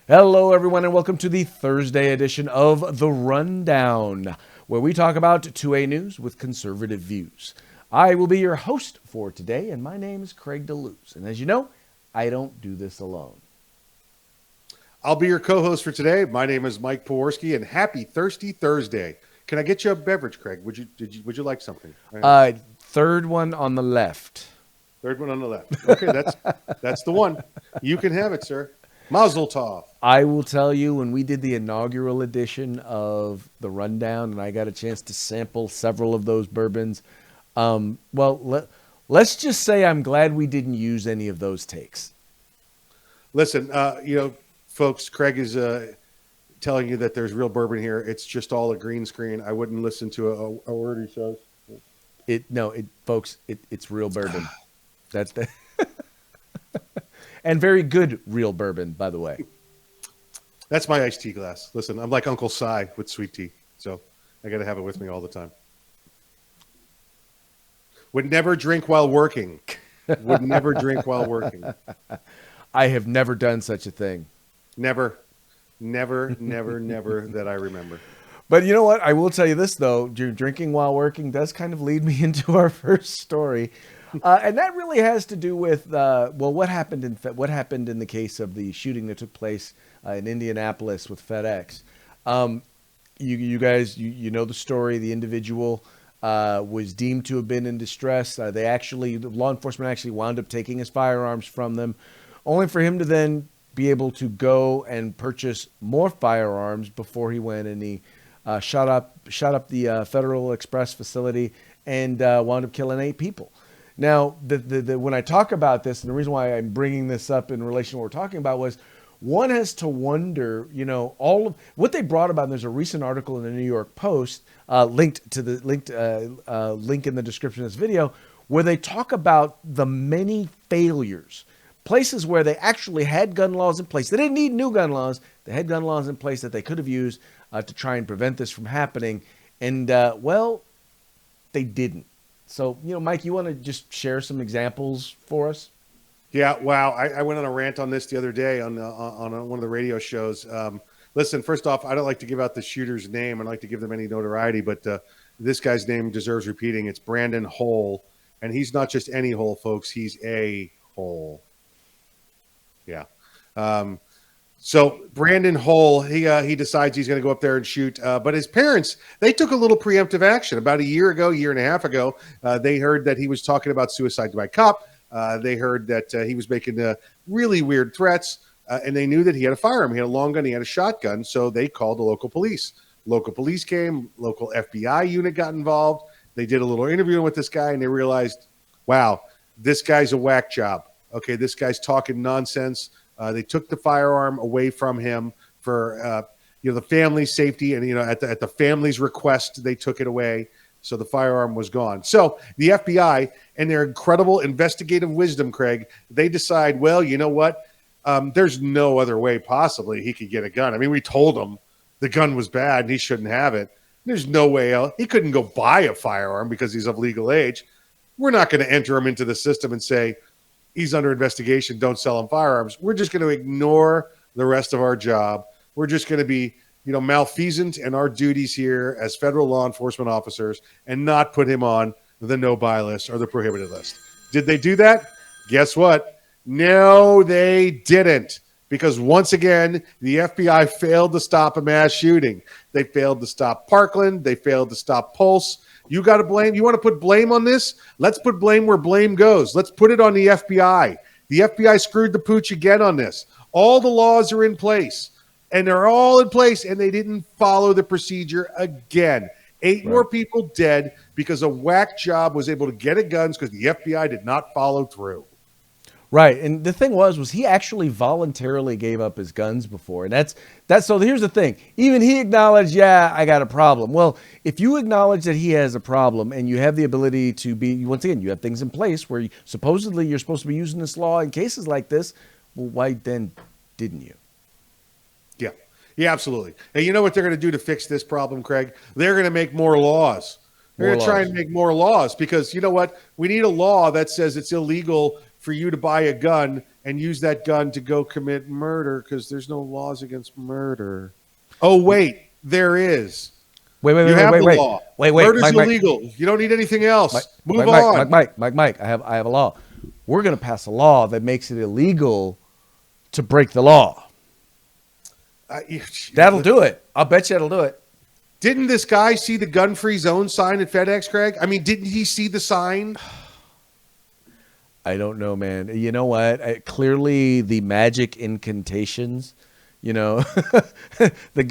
Hello, everyone, and welcome to the Thursday edition of The Rundown, where we talk about 2A news with conservative views. I will be your host for today, and my name is Craig DeLuz. And as you know, I don't do this alone. I'll be your co-host for today. My name is Mike Poworski, and happy Thirsty Thursday. Can I get you a beverage, Craig? Would you like something? Third one on the left. Third one on the left. Okay, that's the one. You can have it, sir. Mazel tov. I will tell you, when we did the inaugural edition of The Rundown, and I got a chance to sample several of those bourbons, let's just say I'm glad we didn't use any of those takes. Listen, folks, Craig is telling you that there's real bourbon here. It's just all a green screen. I wouldn't listen to a word he says. Folks, it's real bourbon. That's the and very good real bourbon, by the way. That's my iced tea glass. Listen, I'm like Uncle Si with sweet tea, so I got to have it with me all the time. Would never drink while working. Would never drink while working. I have never done such a thing. Never that I remember. But you know what? I will tell you this, though. Drinking while working does kind of lead me into our first story. And that really has to do with, what happened in the case of the shooting that took place in Indianapolis with FedEx. You guys know the story. The individual was deemed to have been in distress. Law enforcement actually wound up taking his firearms from them, only for him to then be able to go and purchase more firearms before he went and he shot up the Federal Express facility and wound up killing 8 people. Now, when I talk about this, and the reason why I'm bringing this up in relation to what we're talking about was, one has to wonder, all of what they brought about. And there's a recent article in the New York Post, link in the description of this video, where they talk about the many failures, places where they actually had gun laws in place. They didn't need new gun laws. They had gun laws in place that they could have used to try and prevent this from happening. And, they didn't. So, Mike, you want to just share some examples for us? Yeah, wow. I went on a rant on this the other day on one of the radio shows. Listen, first off, I don't like to give out the shooter's name. I don't like to give them any notoriety, but this guy's name deserves repeating. It's Brandon Hole, and he's not just any hole, folks. He's a hole. Yeah. So Brandon Hole, he decides he's going to go up there and shoot. But his parents, they took a little preemptive action. About a year and a half ago, they heard that he was talking about suicide by cop. They heard that he was making really weird threats, and they knew that he had a firearm. He had a long gun. He had a shotgun. So they called the local police. Local police came. Local FBI unit got involved. They did a little interview with this guy, and they realized, wow, this guy's a whack job. Okay, this guy's talking nonsense. They took the firearm away from him for the family's safety, and at the family's request, they took it away. So the firearm was gone. So the FBI, and their incredible investigative wisdom, Craig, they decide, well, you know what? There's no other way possibly he could get a gun. I mean, we told him the gun was bad and he shouldn't have it. There's no way else. He couldn't go buy a firearm because he's of legal age. We're not going to enter him into the system and say, he's under investigation, don't sell him firearms. We're just going to ignore the rest of our job. We're just going to be, malfeasant in our duties here as federal law enforcement officers and not put him on the no-buy list or the prohibited list. Did they do that? Guess what? No, they didn't. Because once again, the FBI failed to stop a mass shooting. They failed to stop Parkland. They failed to stop Pulse. You got to blame. You want to put blame on this? Let's put blame where blame goes. Let's put it on the FBI. The FBI screwed the pooch again on this. All the laws are in place, and they're all in place, and they didn't follow the procedure again. 8 more people dead because a whack job was able to get at guns because the FBI did not follow through. Right. And the thing was he actually voluntarily gave up his guns before. And that's so here's the thing. Even he acknowledged, yeah, I got a problem. Well, if you acknowledge that he has a problem and you have the ability to be, once again, you have things in place where supposedly you're supposed to be using this law in cases like this, well, why then didn't you? Yeah. Yeah, absolutely. And you know what they're going to do to fix this problem, Craig? They're going to make more laws. They're going to try and make more laws because you know what? We need a law that says it's illegal for you to buy a gun and use that gun to go commit murder because there's no laws against murder. Oh, wait, there is. You have the law. Murder's illegal. You don't need anything else. Move on. Mike, I have a law. We're going to pass a law that makes it illegal to break the law. That'll do it. I'll bet you it'll do it. Didn't this guy see the gun-free zone sign at FedEx, Craig? I mean, didn't he see the sign? I don't know, man. You know what? Clearly, the magic incantations, the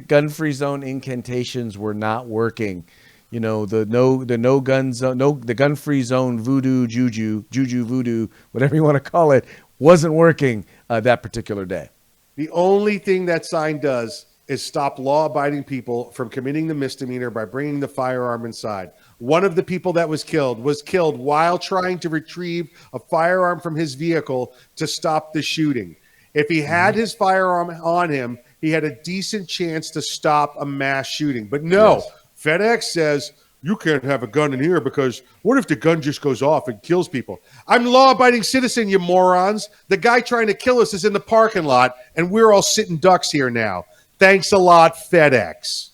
gun-free zone incantations were not working. The gun zone, the gun-free zone voodoo, juju voodoo, whatever you want to call it, wasn't working that particular day. The only thing that sign does is stop law-abiding people from committing the misdemeanor by bringing the firearm inside. One of the people that was killed while trying to retrieve a firearm from his vehicle to stop the shooting. If he had his firearm on him, he had a decent chance to stop a mass shooting. But no, yes. FedEx says, you can't have a gun in here because what if the gun just goes off and kills people? I'm a law-abiding citizen, you morons. The guy trying to kill us is in the parking lot, and we're all sitting ducks here now. Thanks a lot, FedEx.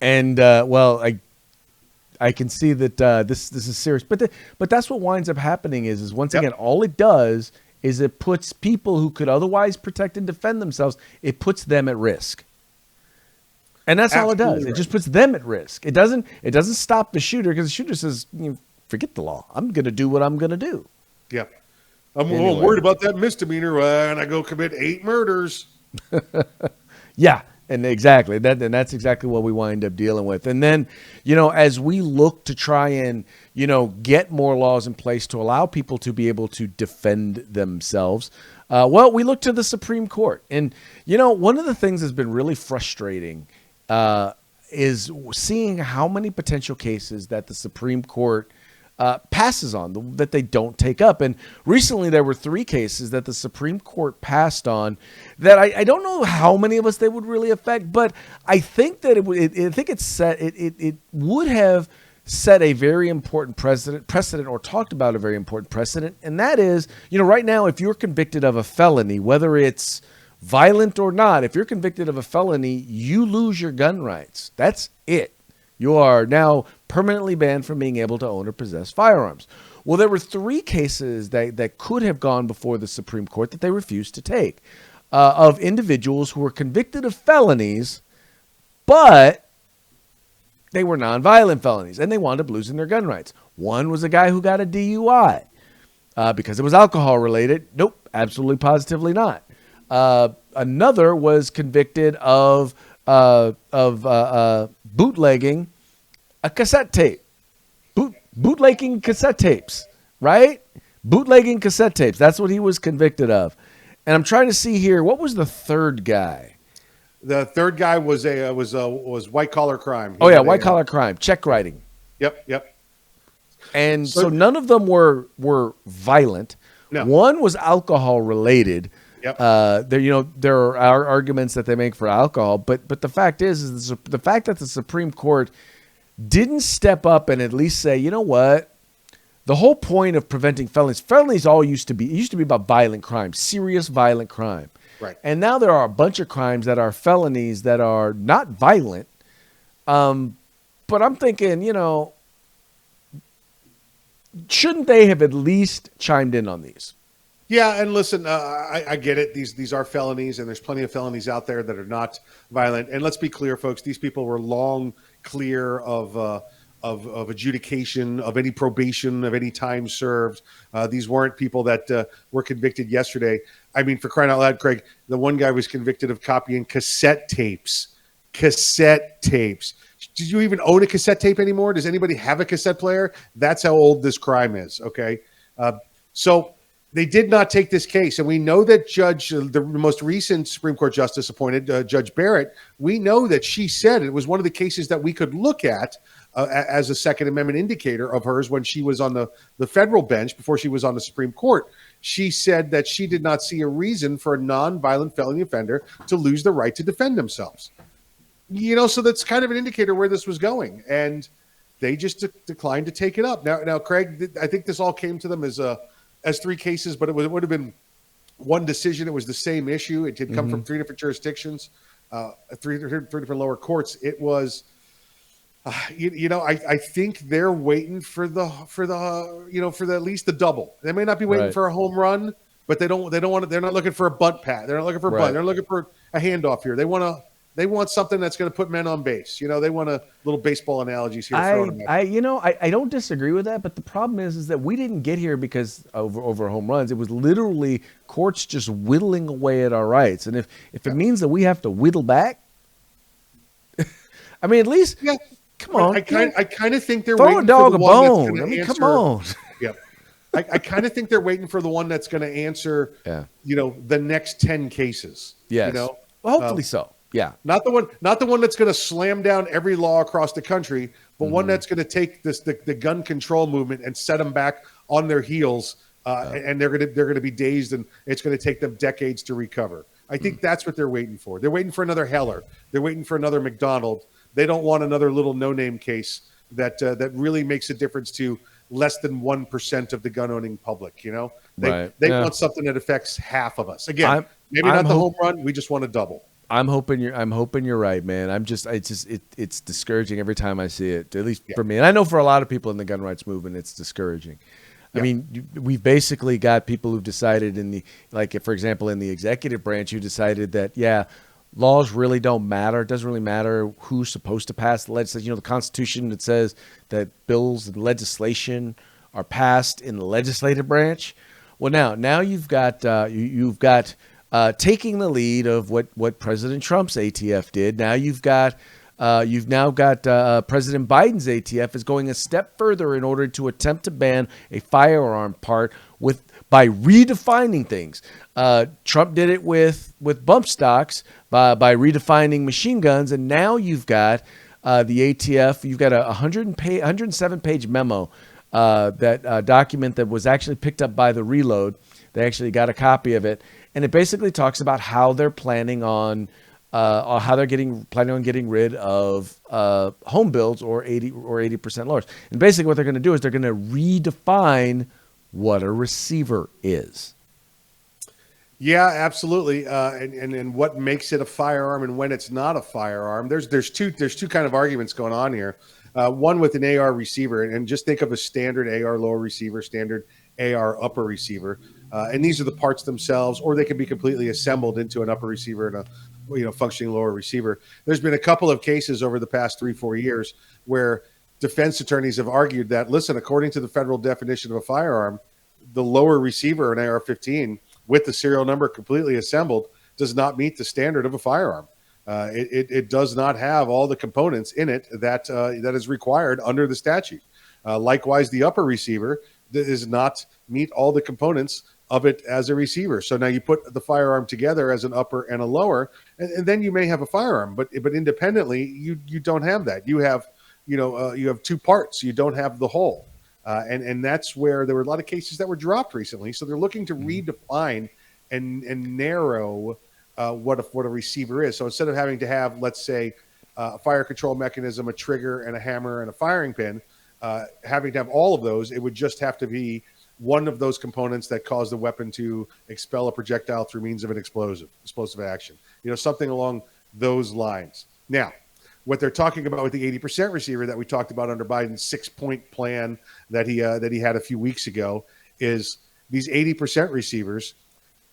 And I can see that this is serious, but that's what winds up happening is once again all it does is it puts people who could otherwise protect and defend themselves, it puts them at risk, and that's all it does. It just puts them at risk. It doesn't stop the shooter because the shooter says, forget the law. I'm going to do what I'm going to do. Yeah, I'm worried about that misdemeanor and I go commit 8 murders. Yeah, and exactly that's exactly what we wind up dealing with. And then, as we look to try and, get more laws in place to allow people to be able to defend themselves, we look to the Supreme Court. And, one of the things that's been really frustrating is seeing how many potential cases that the Supreme Court passes on, that they don't take up. And recently there were 3 cases that the Supreme Court passed on that I don't know how many of us they would really affect, but I think that it would have set a very important precedent or talked about a very important precedent. And that is, right now, if you're convicted of a felony, whether it's violent or not, if you're convicted of a felony, you lose your gun rights. That's it. You are now permanently banned from being able to own or possess firearms. Well, there were 3 cases that could have gone before the Supreme Court that they refused to take of individuals who were convicted of felonies, but they were nonviolent felonies, and they wound up losing their gun rights. One was a guy who got a DUI because it was alcohol related. Nope, absolutely positively not. Another was convicted of bootlegging a cassette tape, bootlegging cassette tapes, right? Bootlegging cassette tapes. That's what he was convicted of. And I'm trying to see here, what was the third guy? The third guy was white collar crime. White collar crime, check writing. Yep. And so none of them were violent. No. One was alcohol related. Yep. There are arguments that they make for alcohol, but the fact is the fact that the Supreme Court didn't step up and at least say, you know what, the whole point of preventing felonies all used to be about violent crime, serious violent crime. Right. And now there are a bunch of crimes that are felonies that are not violent. But I'm thinking, shouldn't they have at least chimed in on these? Yeah, and listen, I get it. These are felonies, and there's plenty of felonies out there that are not violent. And let's be clear, folks, these people were long clear of adjudication, of any probation, of any time served. These weren't people that were convicted yesterday. I mean, for crying out loud, Craig, the one guy was convicted of copying cassette tapes. Cassette tapes. Did you even own a cassette tape anymore? Does anybody have a cassette player? That's how old this crime is, okay? So they did not take this case. And we know that the most recent Supreme Court justice appointed, Judge Barrett, we know that she said it was one of the cases that we could look at as a Second Amendment indicator of hers when she was on the federal bench before she was on the Supreme Court. She said that she did not see a reason for a non-violent felony offender to lose the right to defend themselves. So that's kind of an indicator where this was going. And they just declined to take it up. Now, Craig, I think this all came to them as three cases, but it would have been one decision. It was the same issue. It had come from three different jurisdictions, three different lower courts. It was, I think they're waiting for the at least the double. They may not be waiting for a home run, but they don't want to. They're not looking for a bunt pat. They're not looking for a bunt. They're looking for a handoff here. They want something that's going to put men on base. They want a little baseball analogies here. I don't disagree with that, but the problem is that we didn't get here because over home runs. It was literally courts just whittling away at our rights. And if it means that we have to whittle back, I mean, at least, come on. I kind of think they're throw waiting a dog for the a one bone. that's I mean, answer, come on. Yeah. I kind of think they're waiting for the one that's going to answer, the next 10 cases. Yes. Well, hopefully so. Yeah. Not the one that's going to slam down every law across the country, but one that's going to take the gun control movement and set them back on their heels, and they're going to be dazed, and it's going to take them decades to recover. I think that's what they're waiting for. They're waiting for another Heller. They're waiting for another McDonald. They don't want another little no-name case that really makes a difference to less than 1% of the gun-owning public. They want something that affects half of us. Again, maybe not the home run. We just want a double. I'm hoping you're right, man. It's discouraging every time I see it, at least for me. And I know for a lot of people in the gun rights movement, it's discouraging. I mean, we've basically got people who've decided for example, in the executive branch, who decided that, laws really don't matter. It doesn't really matter who's supposed to pass the legislation. The Constitution that says that bills and legislation are passed in the legislative branch. Well, now you've got taking the lead of what President Trump's ATF did. Now you've got President Biden's ATF is going a step further in order to attempt to ban a firearm part by redefining things. Trump did it with bump stocks by redefining machine guns, and now you've got the ATF. You've got a 107-page memo that document that was actually picked up by the Reload. They actually got a copy of it, and it basically talks about how they're planning on getting rid of home builds or 80% lowers. And basically, what they're going to do is they're going to redefine what a receiver is. Yeah, absolutely. And what makes it a firearm and when it's not a firearm. There's two kind of arguments going on here. One with an AR receiver, and just think of a standard AR lower receiver, standard AR upper receiver. And these are the parts themselves, or they can be completely assembled into an upper receiver and a functioning lower receiver. There's been a couple of cases over the past 3-4 years where defense attorneys have argued that, listen, according to the federal definition of a firearm, the lower receiver, an AR-15, with the serial number completely assembled, does not meet the standard of a firearm. It does not have all the components in it that is required under the statute. Likewise, the upper receiver does not meet all the components of it as a receiver. So now you put the firearm together as an upper and a lower, and then you may have a firearm. But independently, you don't have that. You have you have two parts. You don't have the whole. And that's where there were a lot of cases that were dropped recently. So they're looking to redefine and narrow what a receiver is. So instead of having to have, let's say, a fire control mechanism, a trigger, and a hammer, and a firing pin, having to have all of those, it would just have to be one of those components that cause the weapon to expel a projectile through means of an explosive action. Something along those lines. Now, what they're talking about with the 80% receiver that we talked about under Biden's 6-point plan that he had a few weeks ago is these 80% receivers.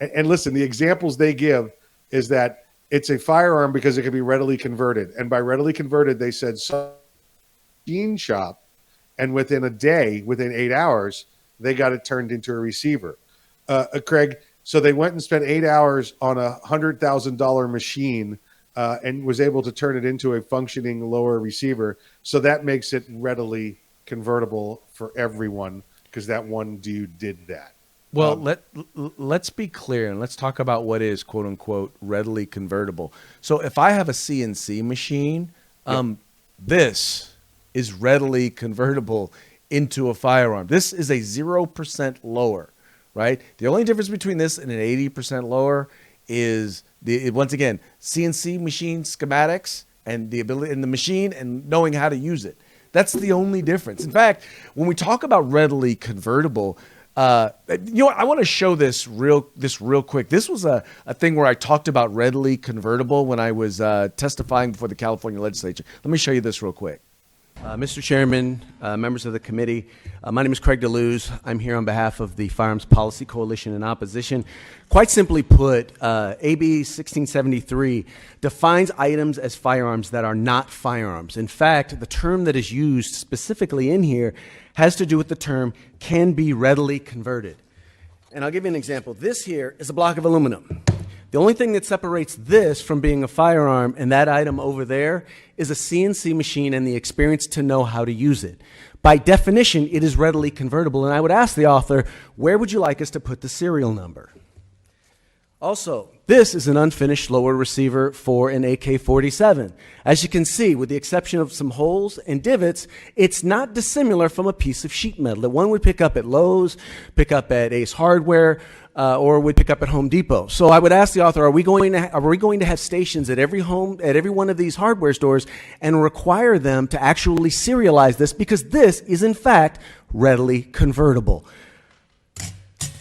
And listen, the examples they give is that it's a firearm because it can be readily converted. And by readily converted, they said machine shop, and within a day, within 8 hours, they got it turned into a receiver. Craig, so they went and spent 8 hours on a $100,000 machine and was able to turn it into a functioning lower receiver. So that makes it readily convertible for everyone because that one dude did that. Well, let's be clear and let's talk about what is quote unquote readily convertible. So if I have a CNC machine, this is readily convertible into a firearm. This is a 0% lower, right? The only difference between this and an 80% lower is once again, CNC machine schematics and the ability in the machine and knowing how to use it. That's the only difference. In fact, when we talk about readily convertible, you know what? I want to show this real quick. This was a thing where I talked about readily convertible when I was testifying before the California legislature. Let me show you this real quick. Mr. Chairman, members of the committee, my name is Craig DeLuz. I'm here on behalf of the Firearms Policy Coalition in opposition. Quite simply put, AB 1673 defines items as firearms that are not firearms. In fact, the term that is used specifically in here has to do with the term can be readily converted. And I'll give you an example. This here is a block of aluminum. The only thing that separates this from being a firearm and that item over there is a CNC machine and the experience to know how to use it. By definition, it is readily convertible, and I would ask the author, where would you like us to put the serial number? Also, this is an unfinished lower receiver for an AK-47. As you can see, with the exception of some holes and divots, it's not dissimilar from a piece of sheet metal that one would pick up at Lowe's, pick up at Ace Hardware, or would pick up at Home Depot. So I would ask the author, are we going to have stations at every one of these hardware stores and require them to actually serialize this, because this is in fact readily convertible?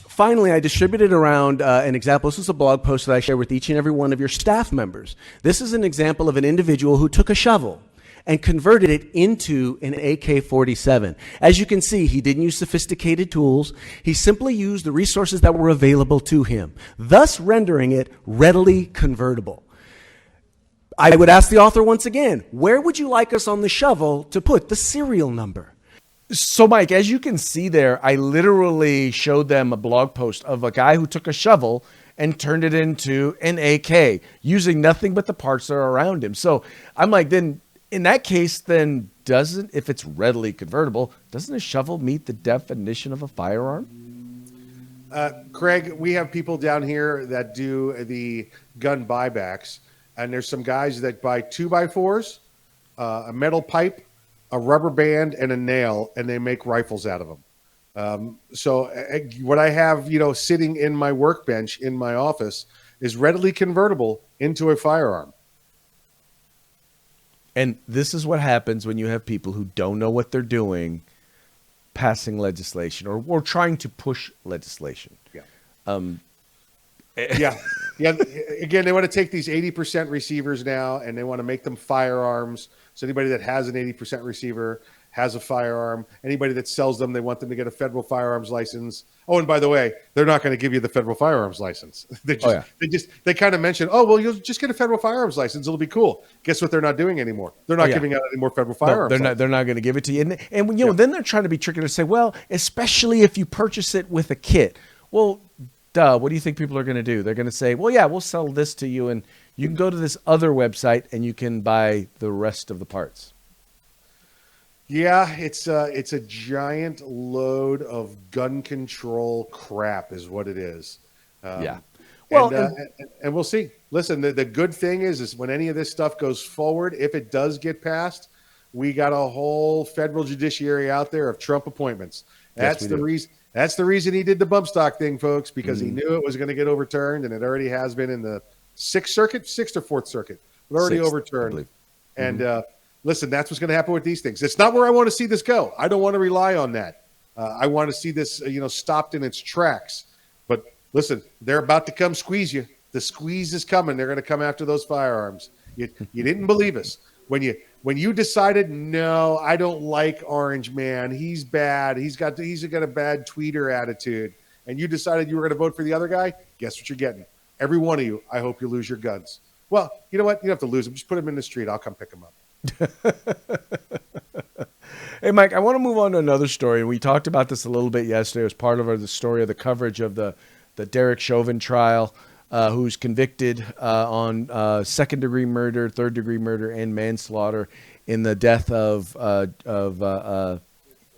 Finally, I distributed around an example. This is a blog post that I share with each and every one of your staff members. This is an example of an individual who took a shovel and converted it into an AK-47. As you can see, he didn't use sophisticated tools. He simply used the resources that were available to him, thus rendering it readily convertible. I would ask the author once again, where would you like us on the shovel to put the serial number? So, Mike, as you can see there, I literally showed them a blog post of a guy who took a shovel and turned it into an AK using nothing but the parts that are around him. So I'm like, then in that case, then if it's readily convertible, doesn't a shovel meet the definition of a firearm? Craig, we have people down here that do the gun buybacks, and there's some guys that buy 2x4s, a metal pipe, a rubber band, and a nail, and they make rifles out of them. So what I have, sitting in my workbench in my office is readily convertible into a firearm. And this is what happens when you have people who don't know what they're doing passing legislation or trying to push legislation. Yeah. Yeah. Again, they want to take these 80% receivers now and they want to make them firearms. So anybody that has an 80% receiver has a firearm. Anybody that sells them, they want them to get a federal firearms license. Oh, and by the way, they're not going to give you the federal firearms license. They kind of mention, oh, well, you'll just get a federal firearms license. It'll be cool. Guess what they're not doing anymore? They're not giving out any more federal firearms. No, they're not going to give it to you. And then they're trying to be tricky to say, well, especially if you purchase it with a kit. Well, duh, what do you think people are going to do? They're going to say, well, yeah, we'll sell this to you, and you can go to this other website and you can buy the rest of the parts. Yeah, it's a giant load of gun control crap is what it is. Well, and we'll see. Listen, the good thing is when any of this stuff goes forward, if it does get passed, we got a whole federal judiciary out there of Trump appointments. That's the reason. That's the reason he did the bump stock thing, folks, because he knew it was going to get overturned, and it already has been in the Sixth or Fourth Circuit. It already overturned. And listen, that's what's going to happen with these things. It's not where I want to see this go. I don't want to rely on that. I want to see this, stopped in its tracks. But listen, they're about to come squeeze you. The squeeze is coming. They're going to come after those firearms. You didn't believe us when you decided, no, I don't like Orange Man. He's bad. He's got a bad tweeter attitude. And you decided you were going to vote for the other guy. Guess what you're getting? Every one of you. I hope you lose your guns. Well, you know what? You don't have to lose them. Just put them in the street. I'll come pick them up. Hey, Mike, I want to move on to another story. We talked about this a little bit yesterday as part of the story of the coverage of the Derek Chauvin trial, who's convicted on second-degree murder, third-degree murder, and manslaughter in the death of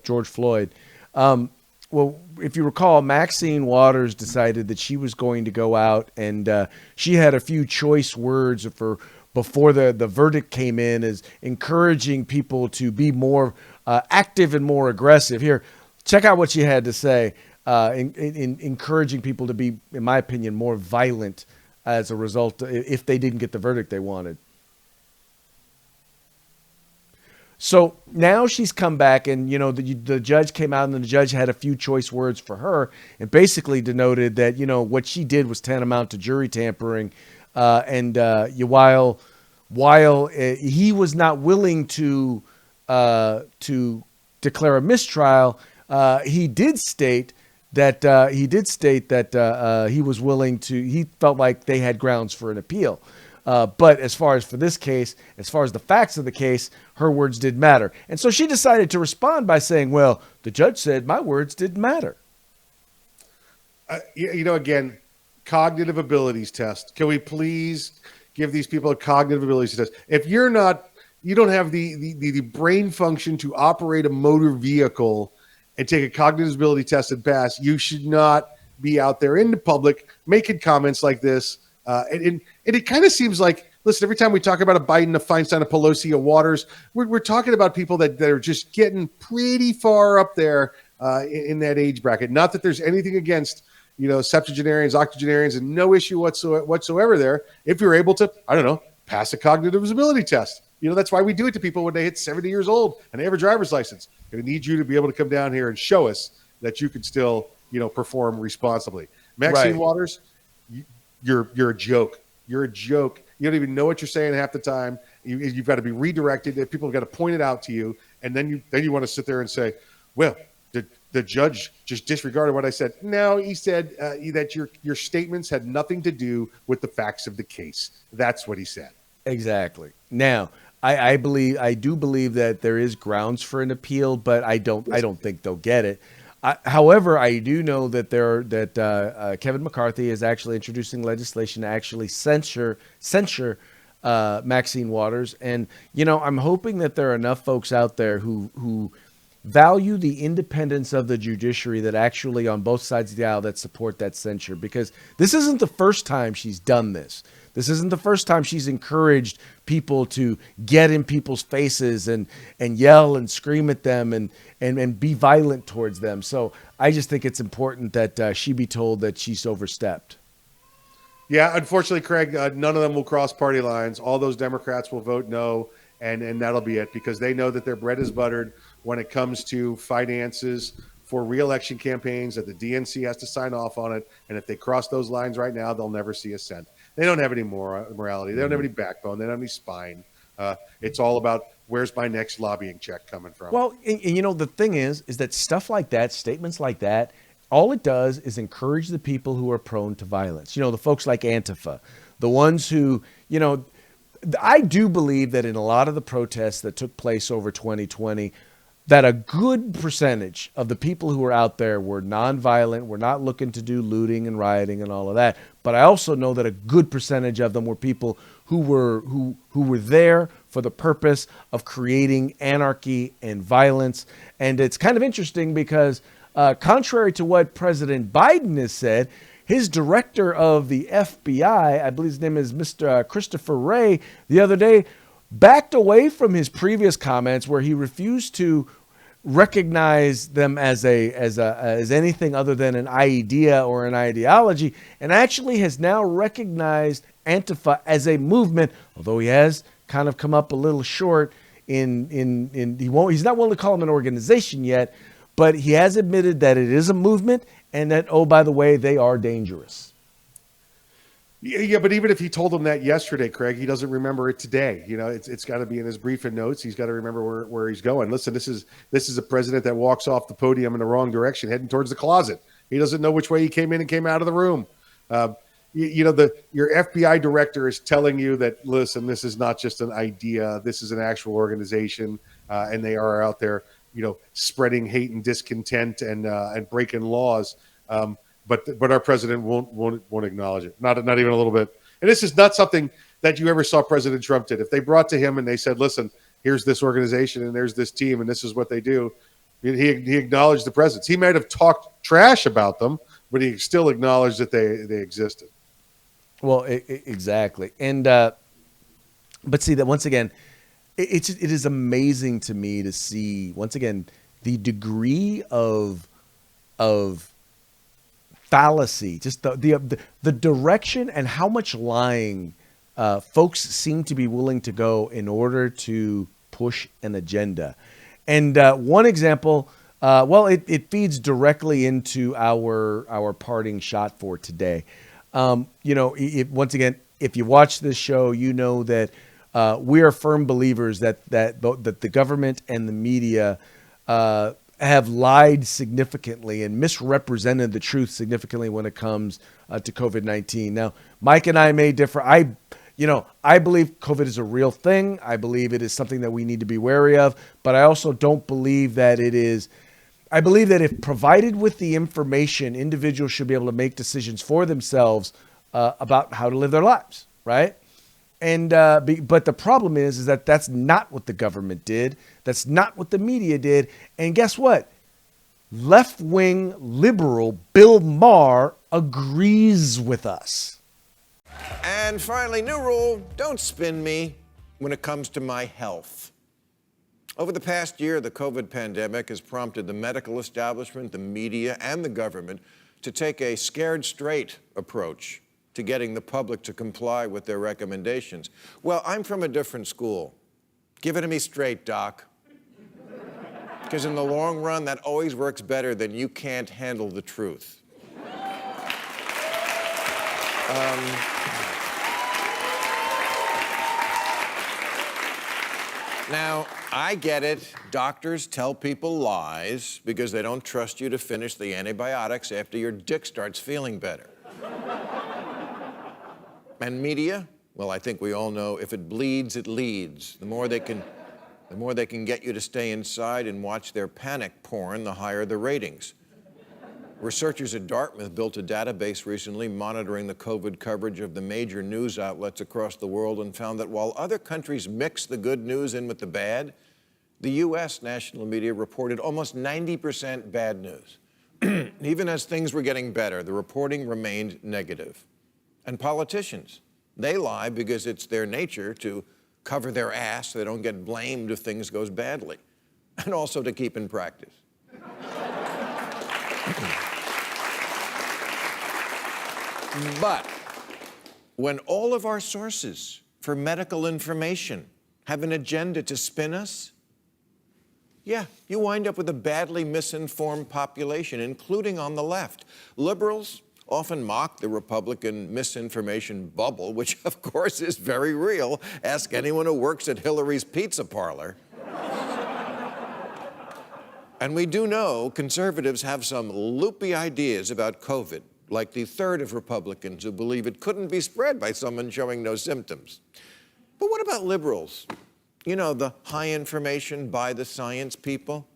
George Floyd. Well, if you recall, Maxine Waters decided that she was going to go out, and she had a few choice words before the verdict came in, as encouraging people to be more active and more aggressive. Here, check out what she had to say, in encouraging people to be, in my opinion, more violent as a result if they didn't get the verdict they wanted. So now she's come back, and the judge came out, and the judge had a few choice words for her, and basically denoted that what she did was tantamount to jury tampering, and while he was not willing to declare a mistrial, he did state that he was willing to. He felt like they had grounds for an appeal. But as far as for this case, as far as the facts of the case, her words did matter. And so she decided to respond by saying, well, the judge said my words didn't matter. Again, cognitive abilities test. Can we please give these people a cognitive abilities test? If you don't have the brain function to operate a motor vehicle and take a cognitive ability test and pass, you should not be out there in the public making comments like this. And it kind of seems like, listen, every time we talk about a Biden, a Feinstein, a Pelosi, a Waters, we're talking about people that are just getting pretty far up there in that age bracket. Not that there's anything against, septuagenarians, octogenarians, and no issue whatsoever there. If you're able to, I don't know, pass a cognitive ability test. That's why we do it to people when they hit 70 years old and they have a driver's license. Going to need you to be able to come down here and show us that you can still, perform responsibly. Maxine Waters, you're a joke. You're a joke. You don't even know what you're saying half the time. You've got to be redirected. People have got to point it out to you, and then you want to sit there and say, "Well, the judge just disregarded what I said." No, he said that your statements had nothing to do with the facts of the case. That's what he said. Exactly. Now, I do believe that there is grounds for an appeal, but I don't think they'll get it. However, I do know that Kevin McCarthy is actually introducing legislation to actually censure Maxine Waters, and I'm hoping that there are enough folks out there who value the independence of the judiciary that actually on both sides of the aisle that support that censure, because this isn't the first time she's done this. This isn't the first time she's encouraged people to get in people's faces and yell and scream at them and be violent towards them. So I just think it's important that she be told that she's overstepped. Yeah, unfortunately, Craig, none of them will cross party lines. All those Democrats will vote no, and that'll be it, because they know that their bread is buttered when it comes to finances for re-election campaigns, that the DNC has to sign off on it. And if they cross those lines right now, they'll never see a cent. They don't have any morality. They don't have any backbone. They don't have any spine. It's all about, where's my next lobbying check coming from? Well, and the thing is that stuff like that, statements like that, all it does is encourage the people who are prone to violence. The folks like Antifa, the ones who, I do believe that in a lot of the protests that took place over 2020, that a good percentage of the people who were out there were nonviolent, were not looking to do looting and rioting and all of that. But I also know that a good percentage of them were people who were there for the purpose of creating anarchy and violence. And it's kind of interesting because contrary to what President Biden has said, his director of the FBI, I believe his name is Mr. Christopher Wray, the other day backed away from his previous comments where he refused to recognize them as anything other than an idea or an ideology, and actually has now recognized Antifa as a movement, although he has kind of come up a little short he's not willing to call them an organization yet, but he has admitted that it is a movement and that, oh, by the way, they are dangerous. Yeah, but even if he told them that yesterday, Craig, he doesn't remember it today. It's got to be in his briefing notes. He's got to remember where he's going. Listen, this is a president that walks off the podium in the wrong direction, heading towards the closet. He doesn't know which way he came in and came out of the room. Your FBI director is telling you that, listen, this is not just an idea. This is an actual organization, and they are out there, spreading hate and discontent and breaking laws. But our president won't acknowledge it. Not even a little bit. And this is not something that you ever saw President Trump did. If they brought to him and they said, listen, here's this organization and there's this team and this is what they do, he acknowledged the presence. He might have talked trash about them, but he still acknowledged that they existed. Well, exactly. And but see that once again, it is amazing to me to see once again the degree of fallacy, just the direction and how much lying folks seem to be willing to go in order to push an agenda. And one example, it feeds directly into our parting shot for today. Once again, if you watch this show, you know that we are firm believers that the government and the media have lied significantly and misrepresented the truth significantly when it comes to COVID-19. Now, Mike and I may differ. I believe COVID is a real thing. I believe it is something that we need to be wary of, but I also don't believe that it is. I believe that if provided with the information, individuals should be able to make decisions for themselves about how to live their lives, right? And but the problem is that that's not what the government did. That's not what the media did. And guess what? Left-wing liberal Bill Maher agrees with us. And finally, new rule, don't spin me when it comes to my health. Over the past year, the COVID pandemic has prompted the medical establishment, the media, and the government to take a scared straight approach to getting the public to comply with their recommendations. Well, I'm from a different school. Give it to me straight, Doc. Because in the long run, that always works better than you can't handle the truth. Now, I get it. Doctors tell people lies because they don't trust you to finish the antibiotics after your dick starts feeling better. And media? Well, I think we all know if it bleeds, it leads. The more they can get you to stay inside and watch their panic porn, the higher the ratings. Researchers at Dartmouth built a database recently monitoring the COVID coverage of the major news outlets across the world and found that while other countries mix the good news in with the bad, the U.S. national media reported almost 90% bad news. Even as things were getting better, the reporting remained negative. And politicians, they lie because it's their nature to cover their ass so they don't get blamed if things goes badly, and also to keep in practice. But when all of our sources for medical information have an agenda to spin us, yeah, you wind up with a badly misinformed population, including on the left. Liberals often mock the Republican misinformation bubble, which of course is very real. Ask anyone who works at Hillary's Pizza Parlor. And we do know conservatives have some loopy ideas about COVID, like the third of Republicans who believe it couldn't be spread by someone showing no symptoms. But what about liberals? You know, the high information by the science people?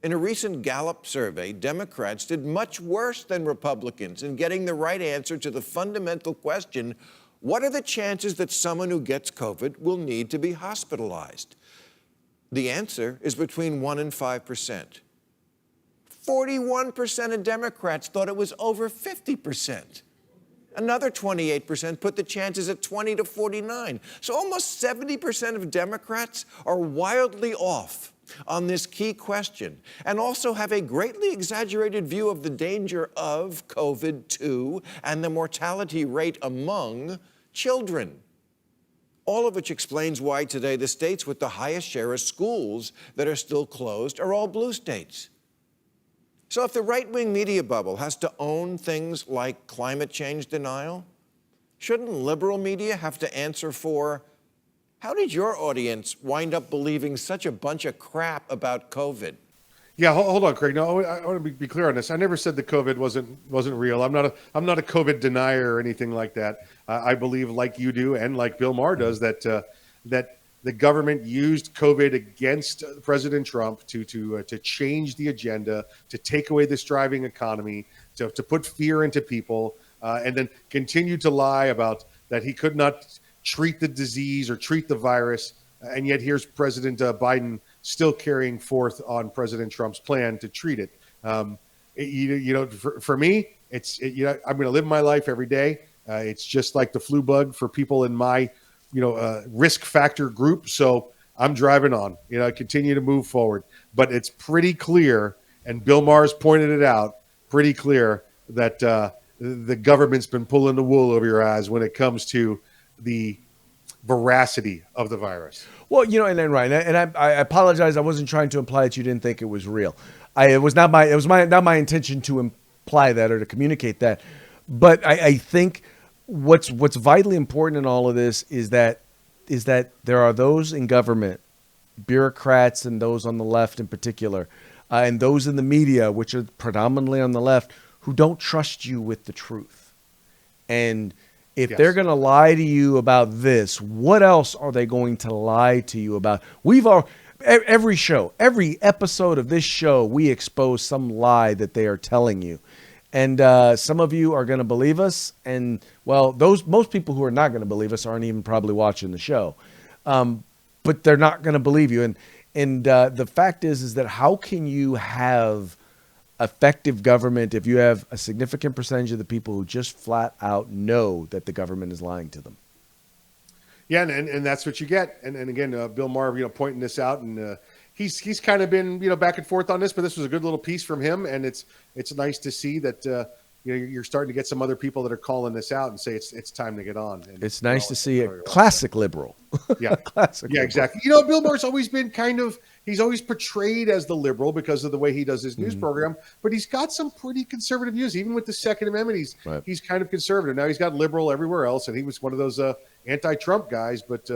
In a recent Gallup survey, Democrats did much worse than Republicans in getting the right answer to the fundamental question, what are the chances that someone who gets COVID will need to be hospitalized? The answer is between 1% and 5%. 41% of Democrats thought it was over 50%. Another 28% put the chances at 20 to 49. So almost 70% of Democrats are wildly off on this key question and also have a greatly exaggerated view of the danger of COVID-2 and the mortality rate among children. All of which explains why today the states with the highest share of schools that are still closed are all blue states. So if the right-wing media bubble has to own things like climate change denial, shouldn't liberal media have to answer for, how did your audience wind up believing such a bunch of crap about COVID? Yeah, hold on, Craig. No, I want to be clear on this. I never said that COVID wasn't real. I'm not a COVID denier or anything like that. I believe, like you do, and like Bill Maher does, that the government used COVID against President Trump to change the agenda, to take away this thriving economy, to put fear into people, and then continue to lie about that he could not treat the disease or treat the virus. And yet here's President Biden still carrying forth on President Trump's plan to treat it. For me, I'm going to live my life every day. It's just like the flu bug for people in my risk factor group. So I'm driving on, continue to move forward. But it's pretty clear, and Bill Maher's pointed it out, pretty clear that the government's been pulling the wool over your eyes when it comes to the veracity of the virus. Well, you know, and then right, and I apologize. I wasn't trying to imply that you didn't think it was real. It was not my intention to imply that or to communicate that. But I think what's vitally important in all of this is that there are those in government, bureaucrats, and those on the left in particular, and those in the media, which are predominantly on the left, who don't trust you with the truth. And if Yes. they're going to lie to you about this, what else are they going to lie to you about? Every show, every episode of this show, we expose some lie that they are telling you. And some of you are going to believe us. And, well, most people who are not going to believe us aren't even probably watching the show. But they're not going to believe you. And the fact is that how can you have effective government if you have a significant percentage of the people who just flat out know that the government is lying to them? Yeah, and that's what you get. And again, Bill Maher, pointing this out, and he's kind of been back and forth on this, but this was a good little piece from him, and it's nice to see that you're starting to get some other people that are calling this out and say it's time to get on. And It's nice to see a classic liberal. Yeah, Classic yeah, liberal. exactly. Bill Maher's always been he's always portrayed as the liberal because of the way he does his news program, but he's got some pretty conservative views. Even with the Second Amendment, he's kind of conservative. Now he's got liberal everywhere else, and he was one of those anti-Trump guys, but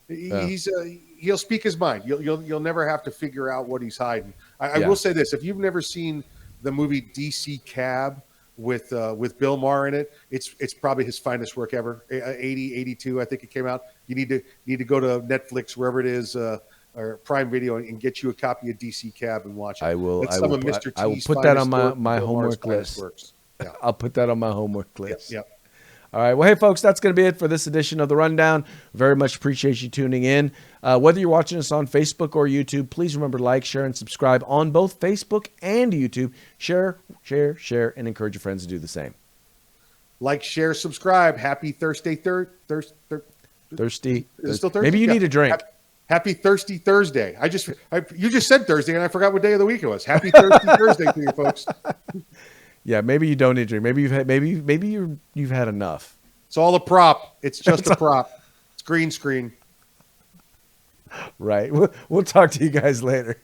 he'll speak his mind. You'll never have to figure out what he's hiding. I will say this: if you've never seen the movie DC Cab with Bill Maher in it, it's probably his finest work ever. 82, I think it came out. You need to go to Netflix, wherever it is, or Prime Video, and get you a copy of DC Cab and watch it. I will T's put that on finest my Bill Maher's homework finest list. works. Yeah. I'll put that on my homework list. Yep. All right. Well, hey, folks, that's going to be it for this edition of The Rundown. Very much appreciate you tuning in. Whether you're watching us on Facebook or YouTube, please remember to like, share, and subscribe on both Facebook and YouTube. Share, and encourage your friends to do the same. Like, share, subscribe. Happy Thursday. Thirsty. Is it still Thursday? Maybe you need a drink. Happy Thirsty Thursday. You just said Thursday, and I forgot what day of the week it was. Happy Thirsty Thursday to you folks. Yeah, maybe you don't need a drink. Maybe you've had enough. It's all a prop. It's just a prop. It's green screen. Right. We'll talk to you guys later.